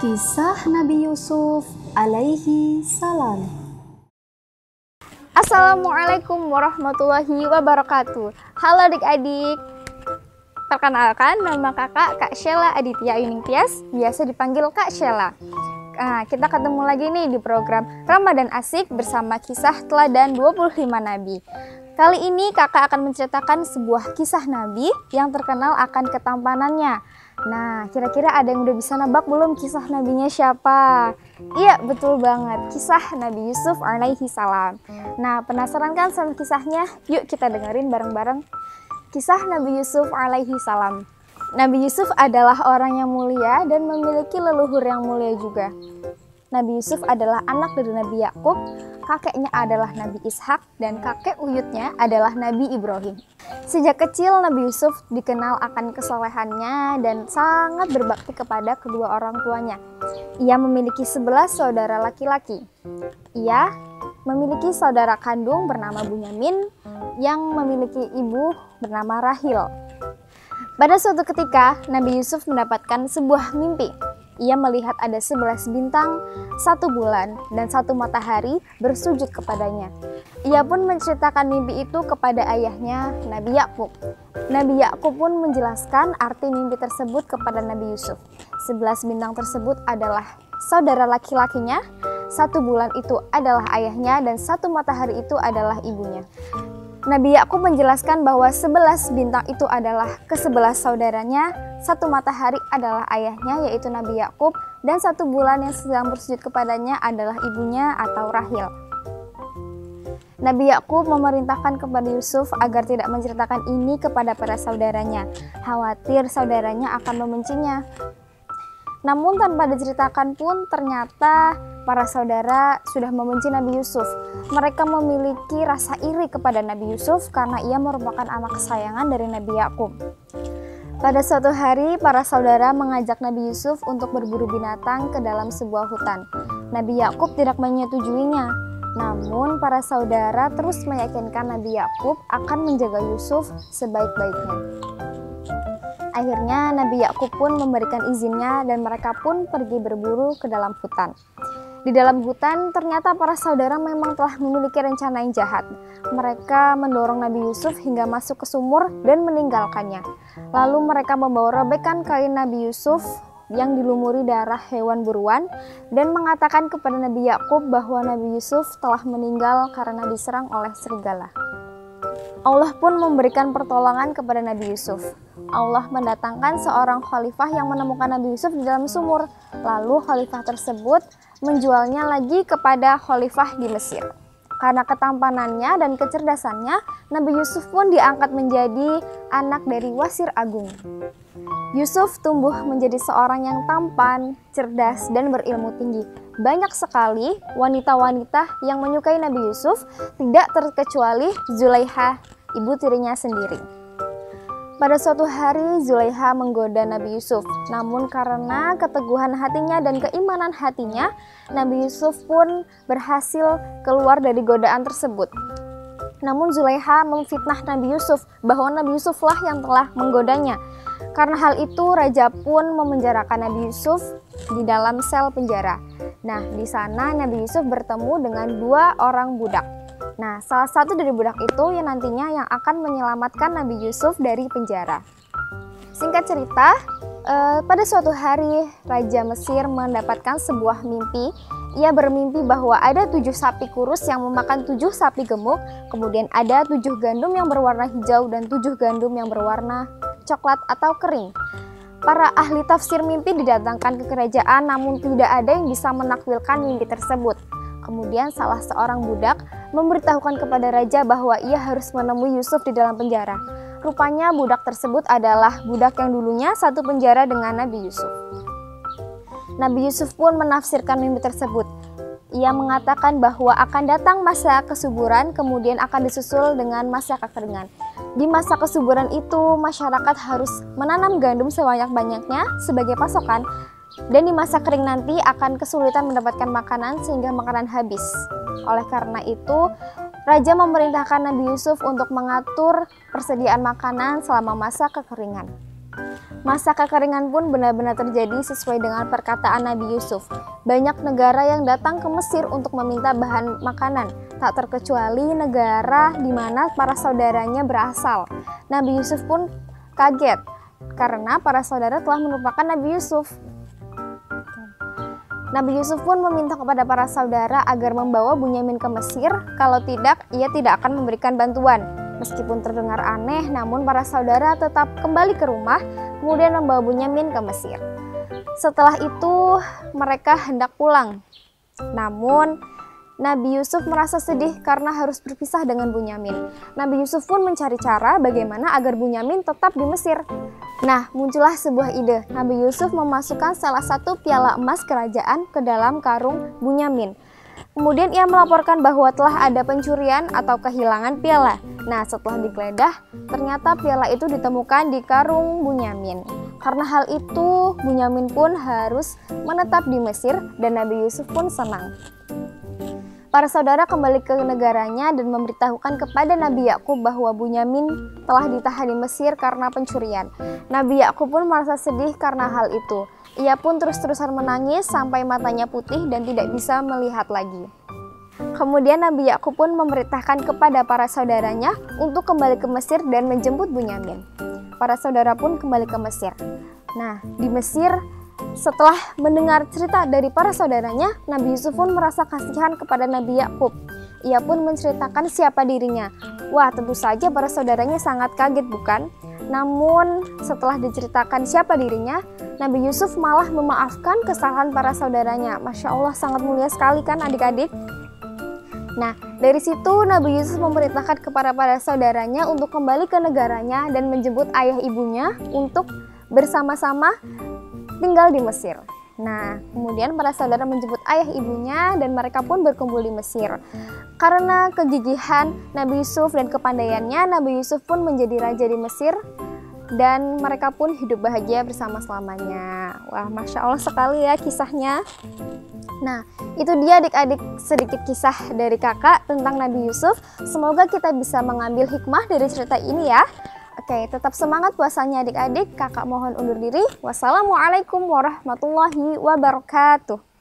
Kisah Nabi Yusuf alaihi salam. Assalamualaikum warahmatullahi wabarakatuh. Halo adik-adik. Perkenalkan, nama kakak Kak Sheila Aditya Yuning Tias, biasa dipanggil Kak Sheila. Nah, kita ketemu lagi nih di program Ramadan Asik bersama kisah teladan 25 Nabi. Kali ini kakak akan menceritakan sebuah kisah Nabi yang terkenal akan ketampanannya. Nah, kira-kira ada yang udah bisa nebak belum kisah nabinya siapa? Iya, betul banget, kisah Nabi Yusuf alaihi salam. Nah, penasaran kan sama kisahnya? Yuk kita dengerin bareng-bareng. Kisah Nabi Yusuf alaihi salam. Nabi Yusuf adalah orang yang mulia dan memiliki leluhur yang mulia juga. Nabi Yusuf adalah anak dari Nabi Yakub, kakeknya adalah Nabi Ishak, dan kakek uyutnya adalah Nabi Ibrahim. Sejak kecil Nabi Yusuf dikenal akan kesolehannya dan sangat berbakti kepada kedua orang tuanya. Ia memiliki 11 saudara laki-laki. Ia memiliki saudara kandung bernama Bunyamin yang memiliki ibu bernama Rahil. Pada suatu ketika, Nabi Yusuf mendapatkan sebuah mimpi. Ia melihat ada 11 bintang, 1 bulan, dan 1 matahari bersujud kepadanya. Ia pun menceritakan mimpi itu kepada ayahnya, Nabi Yakub. Nabi Yakub pun menjelaskan arti mimpi tersebut kepada Nabi Yusuf. 11 bintang tersebut adalah saudara laki-lakinya, 1 bulan itu adalah ayahnya, dan 1 matahari itu adalah ibunya. Nabi Yakub menjelaskan bahwa 11 bintang itu adalah ke-11 saudaranya, 1 matahari adalah ayahnya yaitu Nabi Yakub, dan 1 bulan yang sedang bersujud kepadanya adalah ibunya atau Rahil. Nabi Yakub memerintahkan kepada Yusuf agar tidak menceritakan ini kepada para saudaranya, khawatir saudaranya akan membencinya. Namun tanpa diceritakan pun ternyata para saudara sudah membenci Nabi Yusuf. Mereka memiliki rasa iri kepada Nabi Yusuf karena ia merupakan anak kesayangan dari Nabi Yakub. Pada suatu hari, para saudara mengajak Nabi Yusuf untuk berburu binatang ke dalam sebuah hutan. Nabi Yakub tidak menyetujuinya. Namun para saudara terus meyakinkan Nabi Yakub akan menjaga Yusuf sebaik-baiknya. Akhirnya Nabi Yakub pun memberikan izinnya dan mereka pun pergi berburu ke dalam hutan. Di dalam hutan ternyata para saudara memang telah memiliki rencana yang jahat. Mereka mendorong Nabi Yusuf hingga masuk ke sumur dan meninggalkannya. Lalu mereka membawa robekan kain Nabi Yusuf yang dilumuri darah hewan buruan dan mengatakan kepada Nabi Yakub bahwa Nabi Yusuf telah meninggal karena diserang oleh serigala. Allah pun memberikan pertolongan kepada Nabi Yusuf. Allah mendatangkan seorang khalifah yang menemukan Nabi Yusuf di dalam sumur. Lalu khalifah tersebut menjualnya lagi kepada khalifah di Mesir. Karena ketampanannya dan kecerdasannya, Nabi Yusuf pun diangkat menjadi anak dari Wazir Agung. Yusuf tumbuh menjadi seorang yang tampan, cerdas, dan berilmu tinggi. Banyak sekali wanita-wanita yang menyukai Nabi Yusuf, tidak terkecuali Zulaiha, ibu tirinya sendiri. Pada suatu hari Zulaiha menggoda Nabi Yusuf, namun karena keteguhan hatinya dan keimanan hatinya, Nabi Yusuf pun berhasil keluar dari godaan tersebut. Namun Zulaiha memfitnah Nabi Yusuf bahwa Nabi Yusuflah yang telah menggodanya. Karena hal itu raja pun memenjarakan Nabi Yusuf di dalam sel penjara. Nah, di sana Nabi Yusuf bertemu dengan 2 orang budak. Nah, salah satu dari budak itu yang nantinya yang akan menyelamatkan Nabi Yusuf dari penjara. Singkat cerita, pada suatu hari Raja Mesir mendapatkan sebuah mimpi. Ia bermimpi bahwa ada 7 sapi kurus yang memakan 7 sapi gemuk, kemudian ada 7 gandum yang berwarna hijau dan 7 gandum yang berwarna coklat atau kering. Para ahli tafsir mimpi didatangkan ke kerajaan, namun tidak ada yang bisa menakwilkan mimpi tersebut. Kemudian salah seorang budak memberitahukan kepada raja bahwa ia harus menemui Yusuf di dalam penjara. Rupanya budak tersebut adalah budak yang dulunya satu penjara dengan Nabi Yusuf. Nabi Yusuf pun menafsirkan mimpi tersebut. Ia mengatakan bahwa akan datang masa kesuburan, kemudian akan disusul dengan masa kekeringan. Di masa kesuburan itu, masyarakat harus menanam gandum sebanyak-banyaknya sebagai pasokan, dan di masa kering nanti akan kesulitan mendapatkan makanan sehingga makanan habis. Oleh karena itu, raja memerintahkan Nabi Yusuf untuk mengatur persediaan makanan selama masa kekeringan. Masa kekeringan pun benar-benar terjadi sesuai dengan perkataan Nabi Yusuf. Banyak negara yang datang ke Mesir untuk meminta bahan makanan, tak terkecuali negara di mana para saudaranya berasal. Nabi Yusuf pun kaget karena para saudara telah melupakan Nabi Yusuf. Nabi Yusuf pun meminta kepada para saudara agar membawa Bunyamin ke Mesir, kalau tidak, ia tidak akan memberikan bantuan. Meskipun terdengar aneh, namun para saudara tetap kembali ke rumah, kemudian membawa Bunyamin ke Mesir. Setelah itu, mereka hendak pulang. Namun, Nabi Yusuf merasa sedih karena harus berpisah dengan Bunyamin. Nabi Yusuf pun mencari cara bagaimana agar Bunyamin tetap di Mesir. Nah, muncullah sebuah ide. Nabi Yusuf memasukkan salah satu piala emas kerajaan ke dalam karung Bunyamin. Kemudian ia melaporkan bahwa telah ada pencurian atau kehilangan piala. Nah, setelah digeledah, ternyata piala itu ditemukan di karung Bunyamin. Karena hal itu, Bunyamin pun harus menetap di Mesir dan Nabi Yusuf pun senang. Para saudara kembali ke negaranya dan memberitahukan kepada Nabi Yakub bahwa Bunyamin telah ditahan di Mesir karena pencurian. Nabi Yakub pun merasa sedih karena hal itu. Ia pun terus-terusan menangis sampai matanya putih dan tidak bisa melihat lagi. Kemudian Nabi Yakub pun memerintahkan kepada para saudaranya untuk kembali ke Mesir dan menjemput Bunyamin. Para saudara pun kembali ke Mesir. Nah, di Mesir, setelah mendengar cerita dari para saudaranya, Nabi Yusuf pun merasa kasihan kepada Nabi Yakub. Ia pun menceritakan siapa dirinya. Wah, tentu saja para saudaranya sangat kaget, bukan? Namun, setelah diceritakan siapa dirinya, Nabi Yusuf malah memaafkan kesalahan para saudaranya. Masya Allah, sangat mulia sekali kan adik-adik? Nah, dari situ Nabi Yusuf memerintahkan kepada para saudaranya untuk kembali ke negaranya dan menjemput ayah ibunya untuk bersama-sama tinggal di Mesir. Nah, kemudian para saudara menjemput ayah ibunya dan mereka pun berkumpul di Mesir. Karena kegigihan Nabi Yusuf dan kepandaiannya, Nabi Yusuf pun menjadi raja di Mesir dan mereka pun hidup bahagia bersama selamanya. Wah, Masya Allah sekali ya kisahnya. Nah, itu dia adik-adik sedikit kisah dari kakak tentang Nabi Yusuf. Semoga kita bisa mengambil hikmah dari cerita ini ya. Oke, tetap semangat puasanya adik-adik. Kakak mohon undur diri. Wassalamualaikum warahmatullahi wabarakatuh.